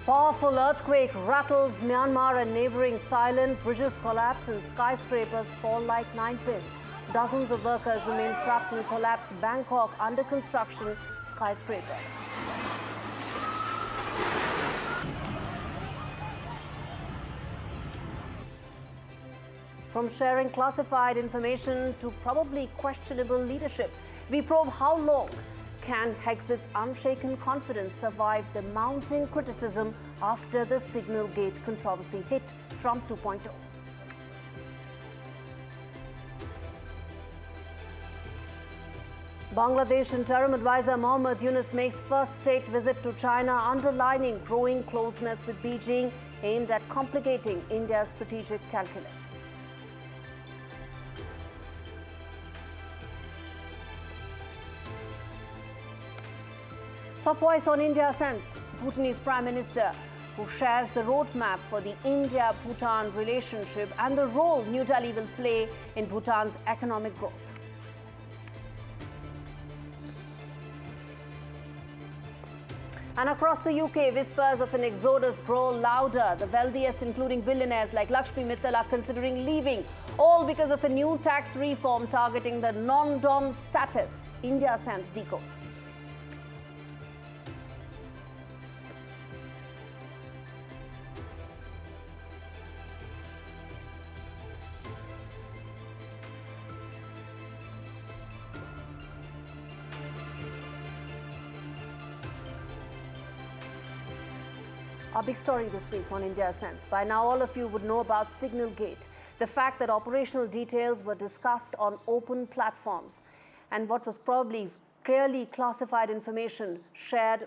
Powerful earthquake rattles Myanmar and neighboring Thailand. Bridges collapse and skyscrapers fall like ninepins. Dozens of workers remain trapped in collapsed Bangkok under construction skyscraper. From sharing classified information to probably questionable leadership, we probe how long can Hegseth's unshaken confidence survive the mounting criticism after the Signal Gate controversy hit Trump 2.0. Bangladesh interim advisor Mohammad Yunus makes first state visit to China, underlining growing closeness with Beijing aimed at complicating India's strategic calculus. Top voice on India sends Bhutanese Prime Minister, who shares the roadmap for the India-Bhutan relationship and the role New Delhi will play in Bhutan's economic growth. And across the UK, whispers of an exodus grow louder. The wealthiest, including billionaires like Lakshmi Mittal, are considering leaving, all because of a new tax reform targeting the non-dom status. India sends decodes. Our big story this week on India Sense. By now, all of you would know about Signal Gate, the fact that operational details were discussed on open platforms, and what was probably clearly classified information shared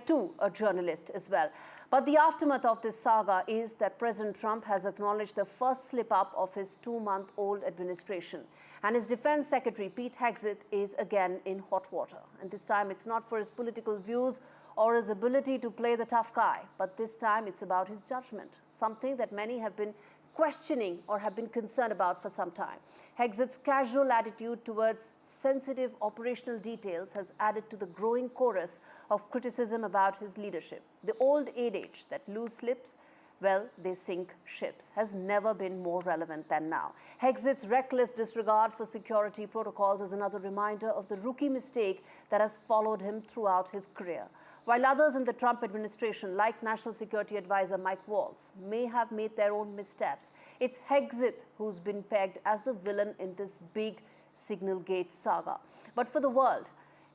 to a journalist as well. But the aftermath of this saga is that President Trump has acknowledged the first slip-up of his 2-month-old administration. And his defense secretary, Pete Hegseth, is again in hot water. And this time it's not for his political views or his ability to play the tough guy, but this time it's about his judgment, something that many have been questioning or have been concerned about for some time. Hegseth's casual attitude towards sensitive operational details has added to the growing chorus of criticism about his leadership. The old adage that loose lips, well, they sink ships, has never been more relevant than now. Hegseth's reckless disregard for security protocols is another reminder of the rookie mistake that has followed him throughout his career. While others in the Trump administration, like National Security Advisor Mike Waltz, may have made their own missteps, it's Hegseth who's been pegged as the villain in this big Signal Gate saga. But for the world,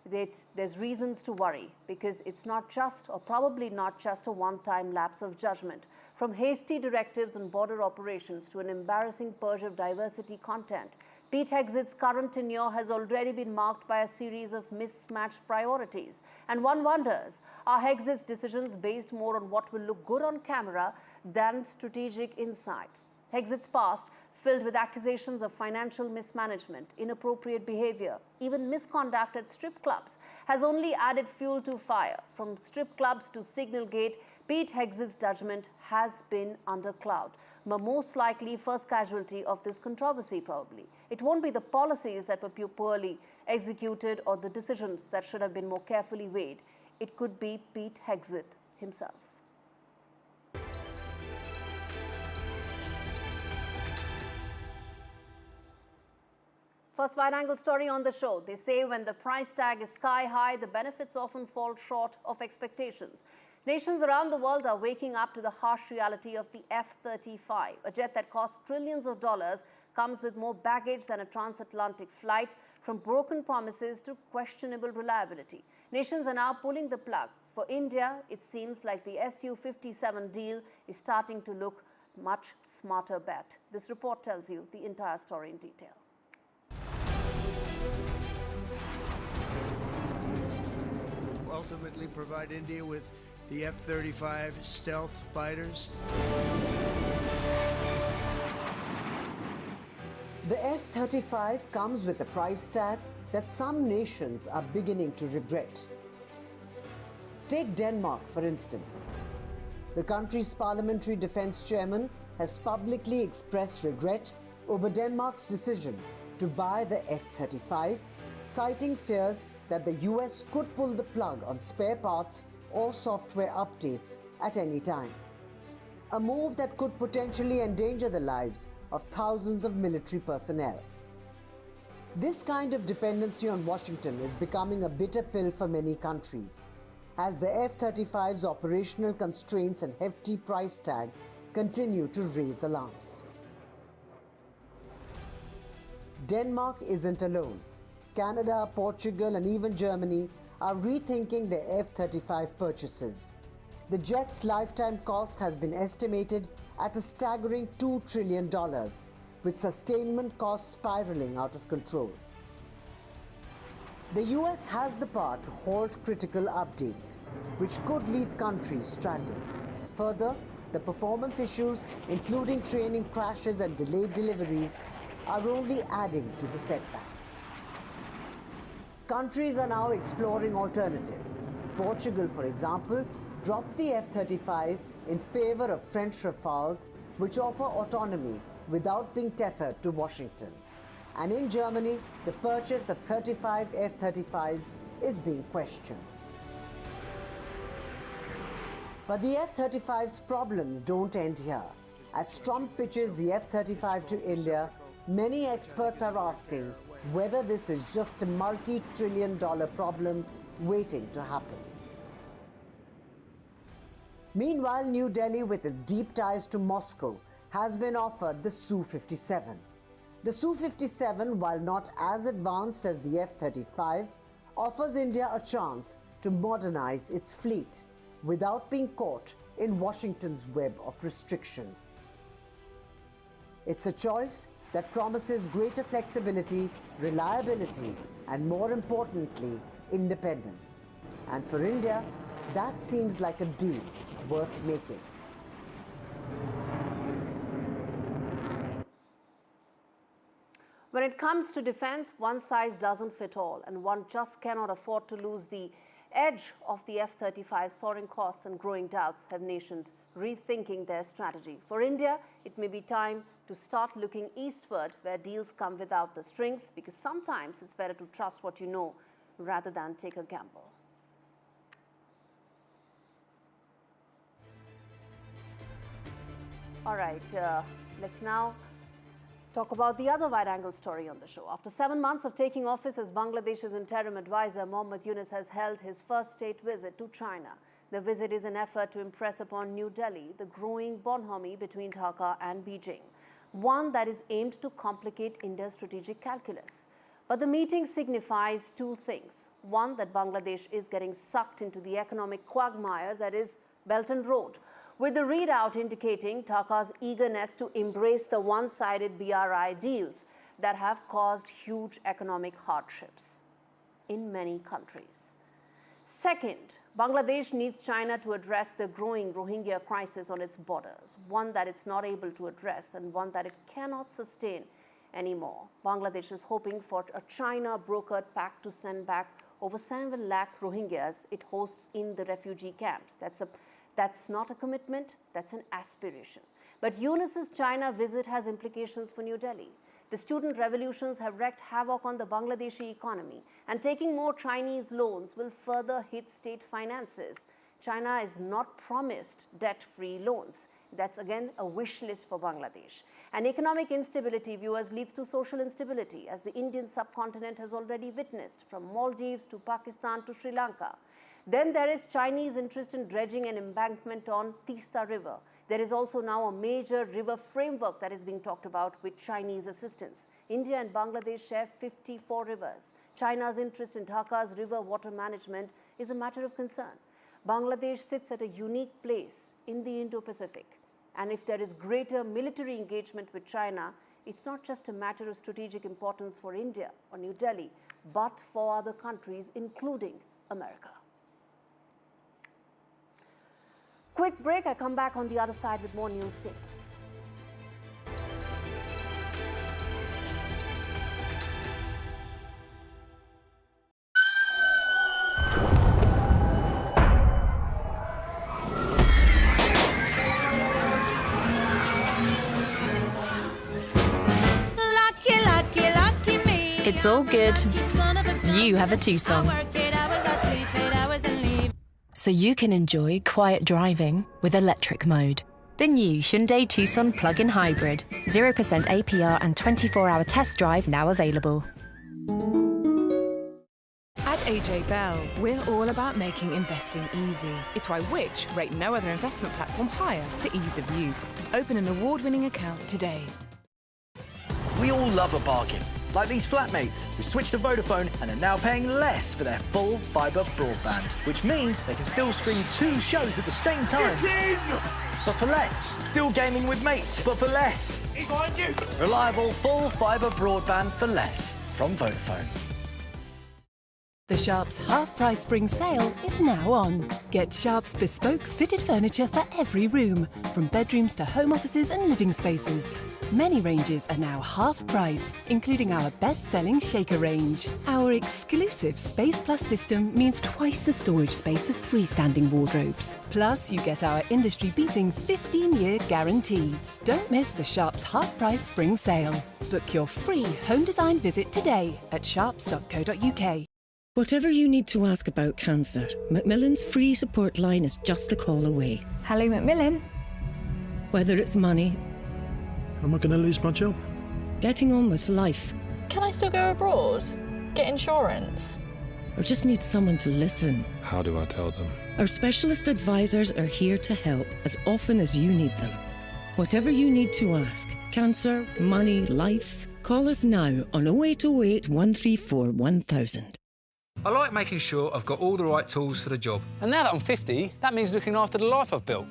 there's reasons to worry, because it's not just, or probably not just, a one-time lapse of judgment. From hasty directives on border operations to an embarrassing purge of diversity content, Pete Hegseth's current tenure has already been marked by a series of mismatched priorities. And one wonders, are Hegseth's decisions based more on what will look good on camera than strategic insights? Hegseth's past, filled with accusations of financial mismanagement, inappropriate behavior, even misconduct at strip clubs, has only added fuel to fire. From strip clubs to Signal Gate, Pete Hegseth's judgment has been under cloud. The most likely first casualty of this controversy, probably. It won't be the policies that were poorly executed or the decisions that should have been more carefully weighed. It could be Pete Hegseth himself. First wide-angle story on the show. They say when the price tag is sky high, the benefits often fall short of expectations. Nations around the world are waking up to the harsh reality of the F-35, a jet that costs trillions of dollars, comes with more baggage than a transatlantic flight, from broken promises to questionable reliability. Nations are now pulling the plug. For India, it seems like the Su-57 deal is starting to look much smarter bet. This report tells you the entire story in detail. Ultimately provide India with the F-35 stealth fighters. The F-35 comes with a price tag that some nations are beginning to regret. Take Denmark, for instance. The country's parliamentary defense chairman has publicly expressed regret over Denmark's decision to buy the F-35, citing fears that the US could pull the plug on spare parts or software updates at any time. A move that could potentially endanger the lives of thousands of military personnel. This kind of dependency on Washington is becoming a bitter pill for many countries, as the F-35's operational constraints and hefty price tag continue to raise alarms. Denmark isn't alone. Canada, Portugal, and even Germany are rethinking their F-35 purchases. The jet's lifetime cost has been estimated at a staggering $2 trillion, with sustainment costs spiraling out of control. The US has the power to halt critical updates, which could leave countries stranded. Further, the performance issues, including training crashes and delayed deliveries, are only adding to the setbacks. Countries are now exploring alternatives. Portugal, for example, dropped the F-35 in favor of French Rafales, which offer autonomy without being tethered to Washington. And in Germany, the purchase of 35 F-35s is being questioned. But the F-35's problems don't end here. As Trump pitches the F-35 to India, many experts are asking whether this is just a multi-trillion-dollar problem waiting to happen. Meanwhile, New Delhi, with its deep ties to Moscow, has been offered the Su-57. The Su-57, while not as advanced as the F-35, offers India a chance to modernize its fleet without being caught in Washington's web of restrictions. It's a choice that promises greater flexibility, reliability, and more importantly, independence. And for India, that seems like a deal worth making. When it comes to defense, one size doesn't fit all, and one just cannot afford to lose the edge of the F-35. Soaring costs and growing doubts have nations rethinking their strategy. For India, it may be time to start looking eastward, where deals come without the strings, because sometimes it's better to trust what you know rather than take a gamble. All right, let's now talk about the other wide-angle story on the show. After 7 months of taking office as Bangladesh's interim advisor, Mohammad Yunus has held his first state visit to China. The visit is an effort to impress upon New Delhi the growing bonhomie between Dhaka and Beijing, one that is aimed to complicate India's strategic calculus. But the meeting signifies two things. One, that Bangladesh is getting sucked into the economic quagmire that is Belt and Road, with the readout indicating Dhaka's eagerness to embrace the one-sided BRI deals that have caused huge economic hardships in many countries. Second, Bangladesh needs China to address the growing Rohingya crisis on its borders, one that it's not able to address and one that it cannot sustain anymore. Bangladesh is hoping for a China-brokered pact to send back over 7 lakh Rohingyas it hosts in the refugee camps. That's not a commitment, that's an aspiration. But Yunus's China visit has implications for New Delhi. The student revolutions have wreaked havoc on the Bangladeshi economy, and taking more Chinese loans will further hit state finances. China is not promised debt-free loans. That's again a wish list for Bangladesh. And economic instability, viewers, leads to social instability, as the Indian subcontinent has already witnessed, from Maldives to Pakistan to Sri Lanka. Then there is Chinese interest in dredging an embankment on Teesta River. There is also now a major river framework that is being talked about with Chinese assistance. India and Bangladesh share 54 rivers. China's interest in Dhaka's river water management is a matter of concern. Bangladesh sits at a unique place in the Indo-Pacific. And if there is greater military engagement with China, it's not just a matter of strategic importance for India or New Delhi, but for other countries, including America. Quick break. I come back on the other side with more news statements. Lucky me. It's all good. You have a Tucson. so you can enjoy quiet driving with electric mode. The new Hyundai Tucson plug-in hybrid. 0% APR and 24-hour test drive now available. At AJ Bell, we're all about making investing easy. It's why Which rate no other investment platform higher for ease of use. Open an award-winning account today. We all love a bargain, like these flatmates who switched to Vodafone and are now paying less for their full fibre broadband, which means they can still stream 2 shows at the same time. But for less. Still gaming with mates, but for less. He's behind you. Reliable full fibre broadband for less from Vodafone. The Sharps half-price spring sale is now on. Get Sharps bespoke fitted furniture for every room, from bedrooms to home offices and living spaces. Many ranges are now half price, including our best-selling Shaker range. Our exclusive Space Plus system means twice the storage space of freestanding wardrobes. Plus, you get our industry-beating 15-year guarantee. Don't miss the Sharps half-price spring sale. Book your free home design visit today at sharps.co.uk. Whatever you need to ask about cancer, Macmillan's free support line is just a call away. Hello, Macmillan. Whether it's money... Am I going to lose my job? Getting on with life. Can I still go abroad? Get insurance? Or just need someone to listen. How do I tell them? Our specialist advisors are here to help as often as you need them. Whatever you need to ask, cancer, money, life, call us now on 0808 134 1000. I like making sure I've got all the right tools for the job. And now that I'm 50, that means looking after the life I've built,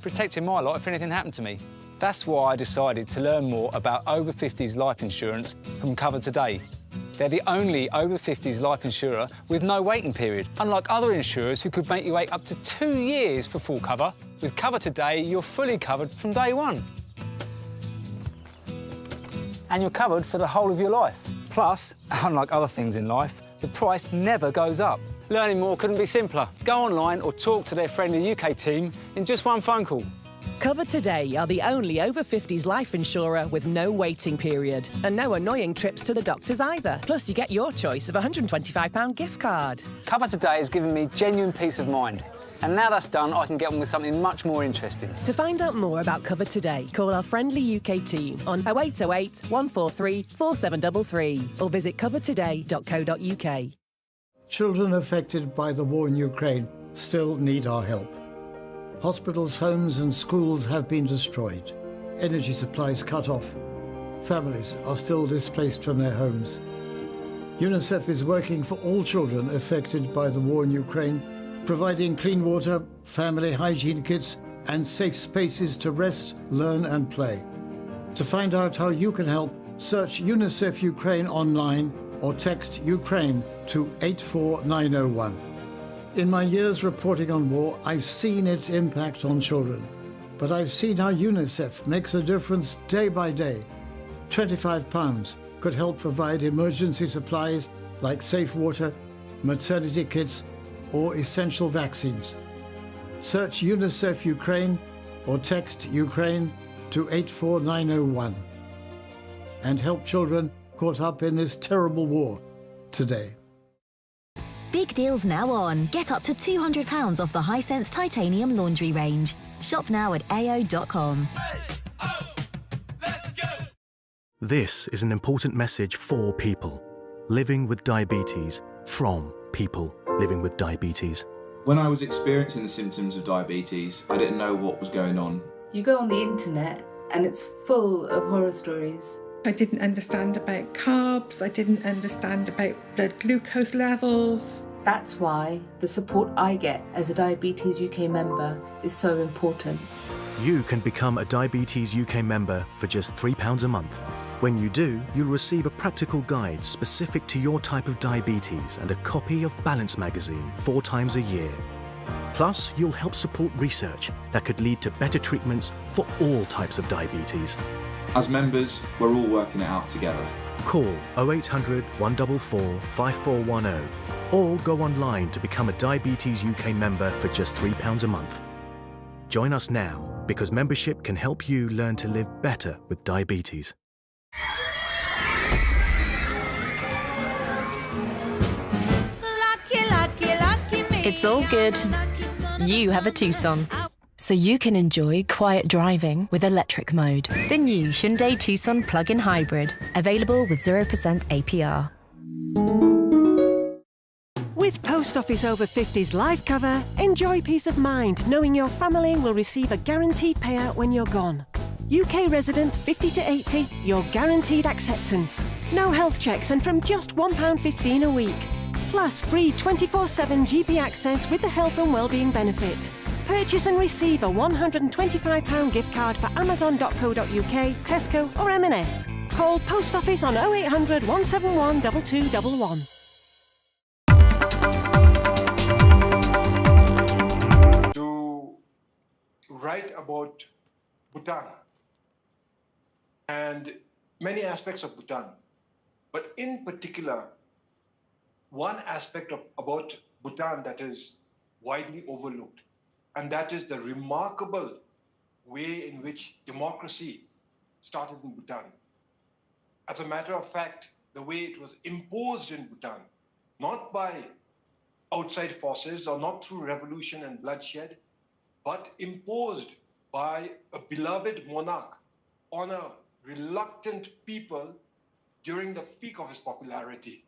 protecting my lot if anything happened to me. That's why I decided to learn more about over 50s life insurance from Cover Today. They're the only over 50s life insurer with no waiting period, unlike other insurers who could make you wait up to 2 years for full cover. With Cover Today, you're fully covered from day one. And you're covered for the whole of your life. Plus, unlike other things in life, the price never goes up. Learning more couldn't be simpler. Go online or talk to their friendly UK team in just one phone call. Cover Today are the only over 50s life insurer with no waiting period and no annoying trips to the doctors either. Plus, you get your choice of a £125 gift card. Cover Today has given me genuine peace of mind. And now that's done, I can get on with something much more interesting. To find out more about Cover Today, call our friendly UK team on 0808 143 4733 or visit covertoday.co.uk. Children affected by the war in Ukraine still need our help. Hospitals, homes and schools have been destroyed. Energy supplies cut off. Families are still displaced from their homes. UNICEF is working for all children affected by the war in Ukraine, providing clean water, family hygiene kits and safe spaces to rest, learn and play. To find out how you can help, search UNICEF Ukraine online or text Ukraine to 84901. In my years reporting on war, I've seen its impact on children. But I've seen how UNICEF makes a difference day by day. £25 could help provide emergency supplies like safe water, maternity kits, or essential vaccines. Search UNICEF Ukraine or text Ukraine to 84901 and help children caught up in this terrible war today. Big deals now on. Get up to £200 off the Hisense titanium laundry range. Shop now at ao.com. This is an important message for people living with diabetes from people living with diabetes. When I was experiencing the symptoms of diabetes, I didn't know what was going on. You go on the internet and it's full of horror stories. I didn't understand about carbs, I didn't understand about blood glucose levels. That's why the support I get as a Diabetes UK member is so important. You can become a Diabetes UK member for just £3 a month. When you do, you'll receive a practical guide specific to your type of diabetes and a copy of Balance magazine 4 times a year. Plus, you'll help support research that could lead to better treatments for all types of diabetes. As members, we're all working it out together. Call 0800 144 5410 or go online to become a Diabetes UK member for just £3 a month. Join us now because membership can help you learn to live better with diabetes. Lucky, lucky, lucky me. It's all good. you have a Tucson. So you can enjoy quiet driving with electric mode. The new Hyundai Tucson plug-in hybrid, available with 0% APR. With Post Office Over 50s life cover, enjoy peace of mind knowing your family will receive a guaranteed payout when you're gone. UK resident 50 to 80, your guaranteed acceptance. No health checks and from just £1.15 a week. Plus free 24/7 GP access with the health and wellbeing benefit. Purchase and receive a £125 gift card for amazon.co.uk, Tesco or M&S. Call Post Office on 0800 171 2211. To write about Bhutan and many aspects of Bhutan, but in particular, one aspect about Bhutan that is widely overlooked, and that is the remarkable way in which democracy started in Bhutan. As a matter of fact, the way it was imposed in Bhutan, not by outside forces or not through revolution and bloodshed, but imposed by a beloved monarch on a reluctant people during the peak of his popularity.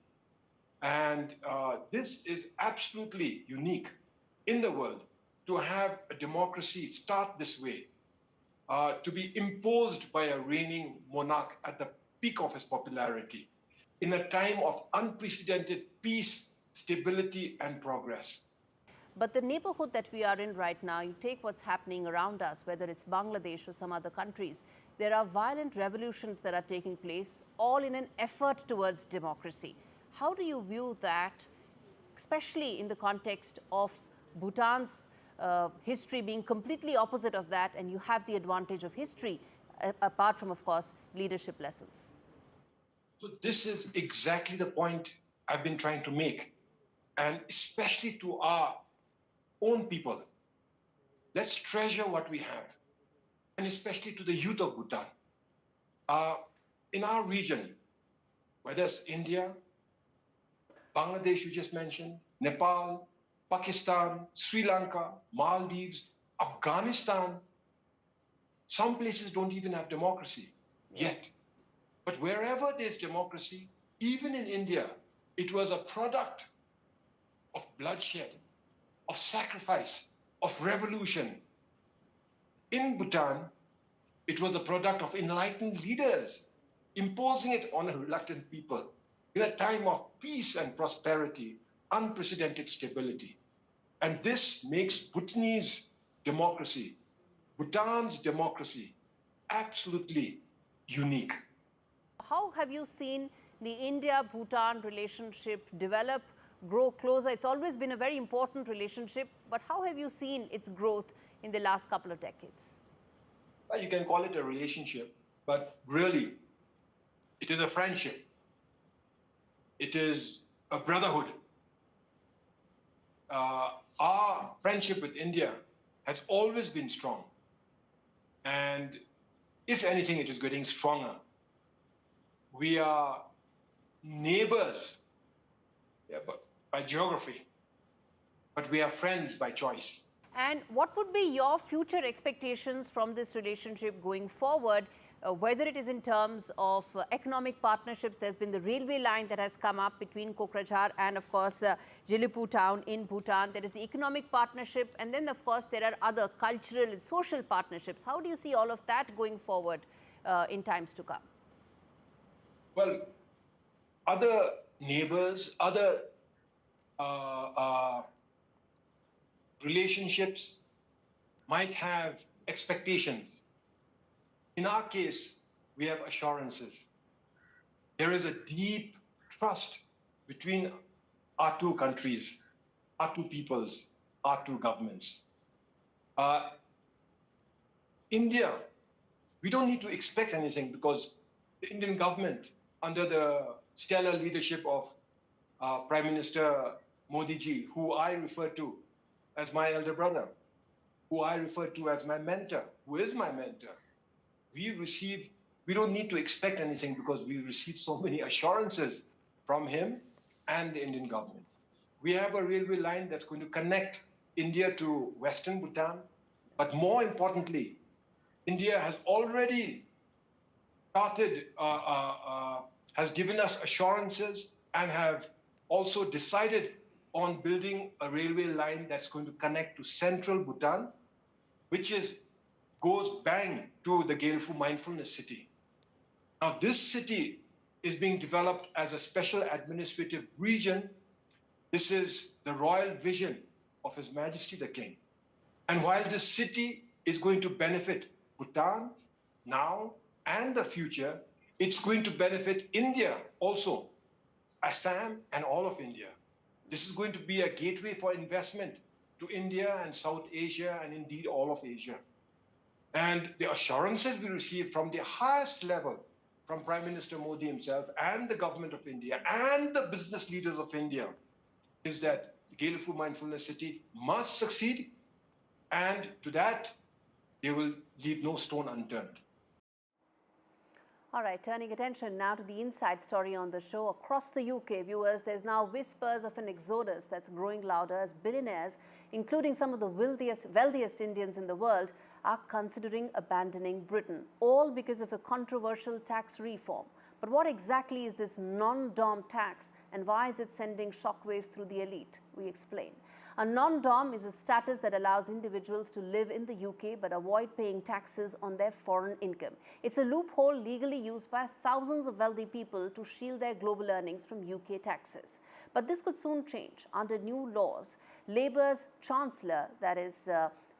And this is absolutely unique in the world, to have a democracy start this way, to be imposed by a reigning monarch at the peak of his popularity, in a time of unprecedented peace, stability, and progress. But the neighborhood that we are in right now, you take what's happening around us, whether it's Bangladesh or some other countries, there are violent revolutions that are taking place, all in an effort towards democracy. How do you view that, especially in the context of Bhutan's history being completely opposite of that, and you have the advantage of history, apart from, of course, leadership lessons? So this is exactly the point I've been trying to make, and especially to our own people. Let's treasure what we have, and especially to the youth of Bhutan. In our region, whether it's India, Bangladesh you just mentioned, Nepal, Pakistan, Sri Lanka, Maldives, Afghanistan, some places don't even have democracy yet. But wherever there's democracy, even in India, it was a product of bloodshed, of sacrifice, of revolution. In Bhutan, it was a product of enlightened leaders imposing it on a reluctant people in a time of peace and prosperity, unprecedented stability. And this makes Bhutanese democracy, Bhutan's democracy, absolutely unique. How have you seen the India-Bhutan relationship develop, grow closer? It's always been a very important relationship, but how have you seen its growth in the last couple of decades? Well, you can call it a relationship, but really, it is a friendship. It is a brotherhood. Our friendship with India has always been strong. And if anything, it is getting stronger. We are neighbors but by geography, but we are friends by choice. And what would be your future expectations from this relationship going forward, whether it is in terms of economic partnerships? There's been the railway line that has come up between Kokrajhar and, of course, Jilipu town in Bhutan. There is the economic partnership, and then, of course, there are other cultural and social partnerships. How do you see all of that going forward in times to come? Well, other neighbors, other relationships might have expectations. In our case, we have assurances. There is a deep trust between our two countries, our two peoples, our two governments. India, we don't need to expect anything because the Indian government, under the stellar leadership of Prime Minister Modi ji, who I refer to as my elder brother, who I refer to as my mentor, who is my mentor, we don't need to expect anything because we receive so many assurances from him and the Indian government. We have a railway line that's going to connect India to Western Bhutan. But more importantly, India has already started, has given us assurances and have also decided on building a railway line that's going to connect to central Bhutan, which goes bang to the Gelfu Mindfulness City. Now, this city is being developed as a special administrative region. This is the royal vision of His Majesty the King. And while this city is going to benefit Bhutan now and the future, it's going to benefit India also, Assam and all of India. This is going to be a gateway for investment to India and South Asia and indeed all of Asia. And the assurances we received from the highest level, from Prime Minister Modi himself and the government of India and the business leaders of India, is that the Gelfu Mindfulness City must succeed, and to that, they will leave no stone unturned. All right, turning attention now to the inside story on the show. Across the UK, viewers, there's now whispers of an exodus that's growing louder as billionaires, including some of the wealthiest Indians in the world, are considering abandoning Britain, all because of a controversial tax reform. But what exactly is this non-dom tax, and why is it sending shockwaves through the elite? We explain. A non-dom is a status that allows individuals to live in the UK but avoid paying taxes on their foreign income. It's a loophole legally used by thousands of wealthy people to shield their global earnings from UK taxes. But this could soon change. Under new laws, Labour's Chancellor, that is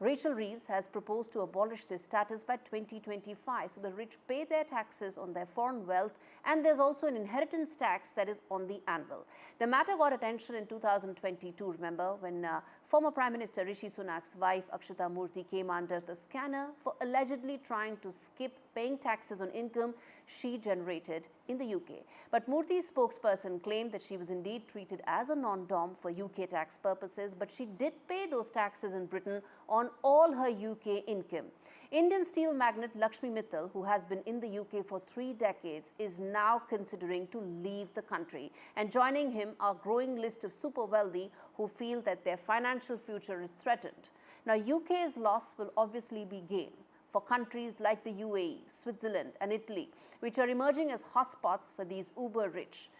Rachel Reeves, has proposed to abolish this status by 2025, so the rich pay their taxes on their foreign wealth, and there's also an inheritance tax that is on the anvil. The matter got attention in 2022, remember, when former Prime Minister Rishi Sunak's wife Akshata Murthy came under the scanner for allegedly trying to skip paying taxes on income she generated in the UK. But Murthy's spokesperson claimed that she was indeed treated as a non-dom for UK tax purposes, but she did pay those taxes in Britain on all her UK income. Indian steel magnate Lakshmi Mittal, who has been in the UK for 3 decades, is now considering to leave the country. And joining him are a growing list of super wealthy who feel that their financial future is threatened. Now, UK's loss will obviously be gain for countries like the UAE, Switzerland and Italy, which are emerging as hotspots for these uber-rich.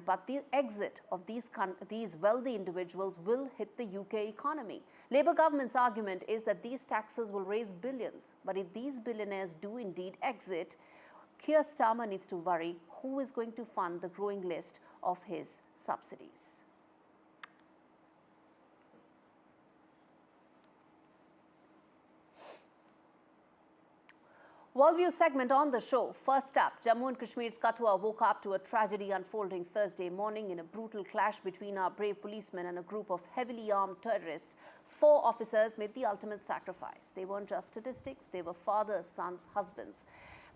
But the exit of these wealthy individuals will hit the UK economy. Labour government's argument is that these taxes will raise billions. But if these billionaires do indeed exit, Keir Starmer needs to worry who is going to fund the growing list of his subsidies. Worldview segment on the show. First up, Jammu and Kashmir's Kathua woke up to a tragedy unfolding Thursday morning in a brutal clash between our brave policemen and a group of heavily armed terrorists. 4 officers made the ultimate sacrifice. They weren't just statistics, they were fathers, sons, husbands,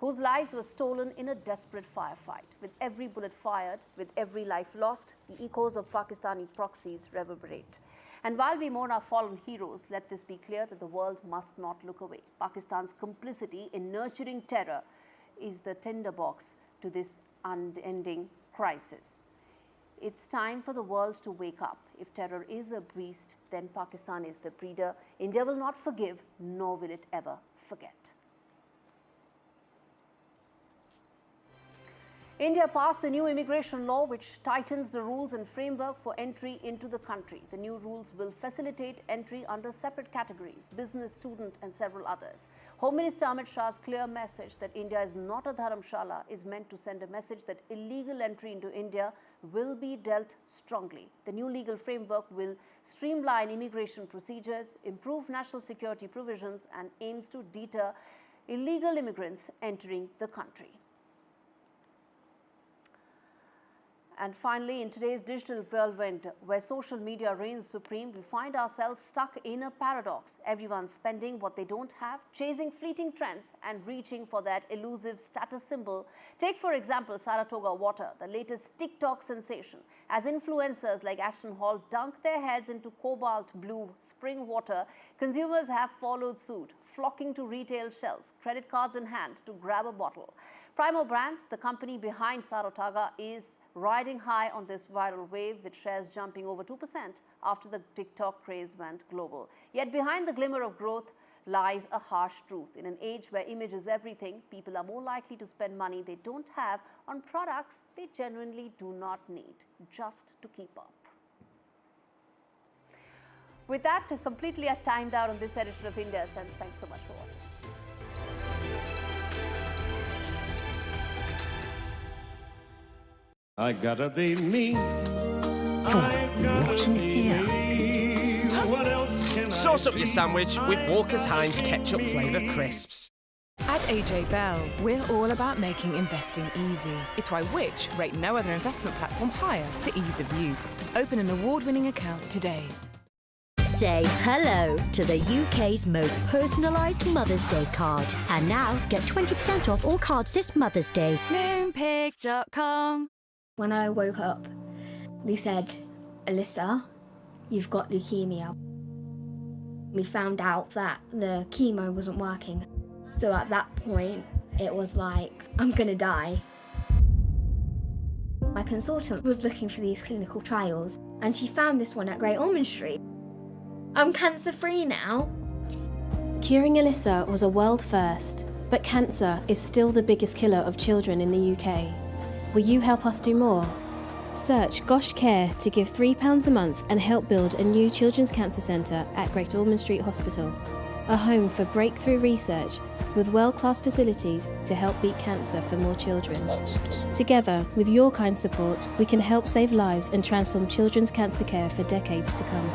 whose lives were stolen in a desperate firefight. With every bullet fired, with every life lost, the echoes of Pakistani proxies reverberate. And while we mourn our fallen heroes, let this be clear that the world must not look away. Pakistan's complicity in nurturing terror is the tinderbox to this unending crisis. It's time for the world to wake up. If terror is a beast, then Pakistan is the breeder. India will not forgive, nor will it ever forget. India passed the new immigration law which tightens the rules and framework for entry into the country. The new rules will facilitate entry under separate categories, business, student and several others. Home Minister Amit Shah's clear message that India is not a dharamshala is meant to send a message that illegal entry into India will be dealt strongly. The new legal framework will streamline immigration procedures, improve national security provisions and aims to deter illegal immigrants entering the country. And finally, in today's digital whirlwind, where social media reigns supreme, we find ourselves stuck in a paradox. Everyone's spending what they don't have, chasing fleeting trends, and reaching for that elusive status symbol. Take, for example, Saratoga water, the latest TikTok sensation. As influencers like Ashton Hall dunk their heads into cobalt blue spring water, consumers have followed suit, flocking to retail shelves, credit cards in hand, to grab a bottle. Primo Brands, the company behind Saratoga, is riding high on this viral wave, with shares jumping over 2% after the TikTok craze went global. Yet behind the glimmer of growth lies a harsh truth. In an age where image is everything, people are more likely to spend money they don't have on products they genuinely do not need, just to keep up. With that, completely at timed out on this edition of India Sense. Thanks so much for watching. I gotta be me. What in here? What else can Sauce up your sandwich with Walker's Heinz ketchup flavour crisps. At AJ Bell, we're all about making investing easy. It's why Which rate no other investment platform higher for ease of use. Open an award-winning account today. Say hello to the UK's most personalised Mother's Day card. And now get 20% off all cards this Mother's Day. Moonpig.com. When I woke up, they said, Alyssa, you've got leukemia. We found out that the chemo wasn't working. So at that point, it was like, I'm gonna die. My consultant was looking for these clinical trials, and she found this one at Great Ormond Street. I'm cancer-free now. Curing Alyssa was a world first, but cancer is still the biggest killer of children in the UK. Will you help us do more? Search Gosh Care to give £3 a month and help build a new children's cancer centre at Great Ormond Street Hospital, a home for breakthrough research with world-class facilities to help beat cancer for more children. Together, with your kind support, we can help save lives and transform children's cancer care for decades to come.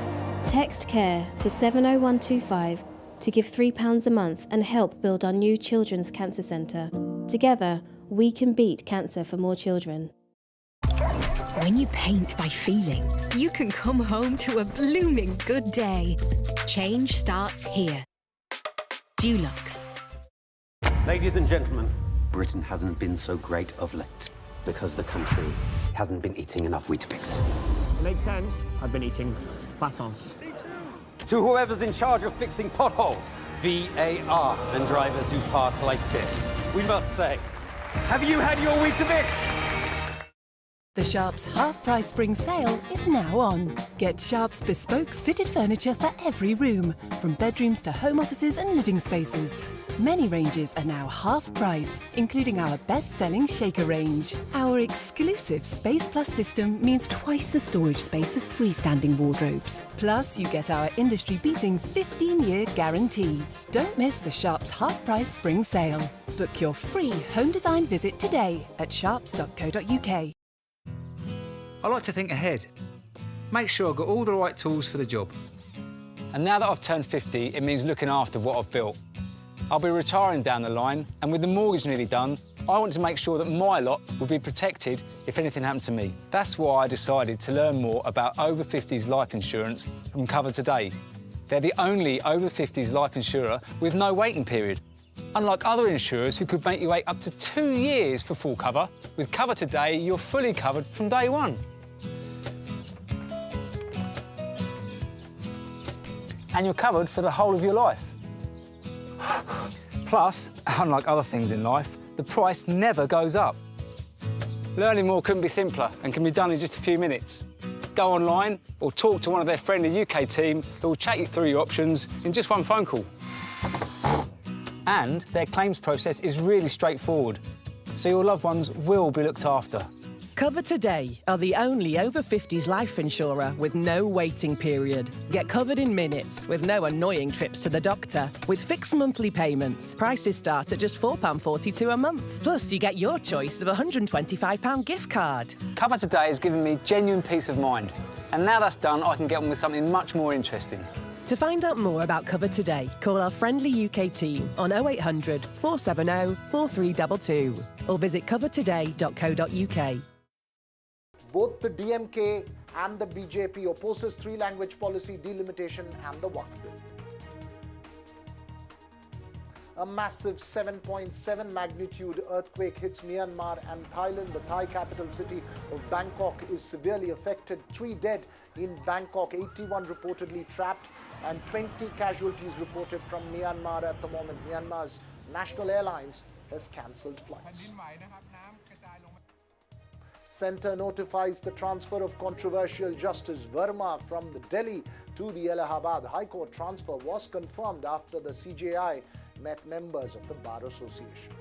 Text CARE to 70125 to give £3 a month and help build our new children's cancer centre. Together, we can beat cancer for more children. When you paint by feeling, you can come home to a blooming good day. Change starts here. Dulux. Ladies and gentlemen, Britain hasn't been so great of late because the country hasn't been eating enough Weetabix. Makes sense. I've been eating croissants. To whoever's in charge of fixing potholes, VAR, and drivers who park like this, we must say, have you had your Weetabix? The Sharps half-price spring sale is now on. Get Sharps bespoke fitted furniture for every room, from bedrooms to home offices and living spaces. Many ranges are now half price, including our best-selling Shaker range. Our exclusive Space Plus system means twice the storage space of freestanding wardrobes. Plus, you get our industry-beating 15-year guarantee. Don't miss the Sharps half-price spring sale. Book your free home design visit today at sharps.co.uk. I like to think ahead. Make sure I've got all the right tools for the job. And now that I've turned 50, it means looking after what I've built. I'll be retiring down the line, and with the mortgage nearly done, I want to make sure that my lot will be protected if anything happened to me. That's why I decided to learn more about over 50s life insurance from Cover Today. They're the only over 50s life insurer with no waiting period. Unlike other insurers who could make you wait up to 2 years for full cover, with Cover Today, you're fully covered from day one. And you're covered for the whole of your life. Plus, unlike other things in life, the price never goes up. Learning more couldn't be simpler and can be done in just a few minutes. Go online or talk to one of their friendly UK team who will chat you through your options in just one phone call. And their claims process is really straightforward, so your loved ones will be looked after. Cover Today are the only over 50s life insurer with no waiting period. Get covered in minutes with no annoying trips to the doctor. With fixed monthly payments, prices start at just £4.42 a month. Plus, you get your choice of a £125 gift card. Cover Today has given me genuine peace of mind. And now that's done, I can get on with something much more interesting. To find out more about Cover Today, call our friendly UK team on 0800 470 4322 or visit covertoday.co.uk. Both the DMK and the BJP opposes three-language policy delimitation and the Waqf bill. A massive 7.7 magnitude earthquake hits Myanmar and Thailand. The Thai capital city of Bangkok is severely affected. 3 dead in Bangkok, 81 reportedly trapped, and 20 casualties reported from Myanmar at the moment. Myanmar's national airlines has cancelled flights. Centre notifies the transfer of controversial Justice Verma from the Delhi to the Allahabad High Court. Transfer was confirmed after the CJI met members of the Bar Association.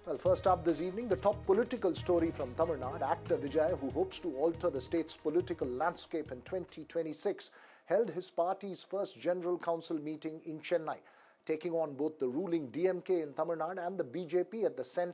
Well, first up this evening, the top political story from Tamil Nadu. Actor Vijay, who hopes to alter the state's political landscape in 2026, held his party's first General Council meeting in Chennai, taking on both the ruling DMK in Tamil Nadu and the BJP at the center.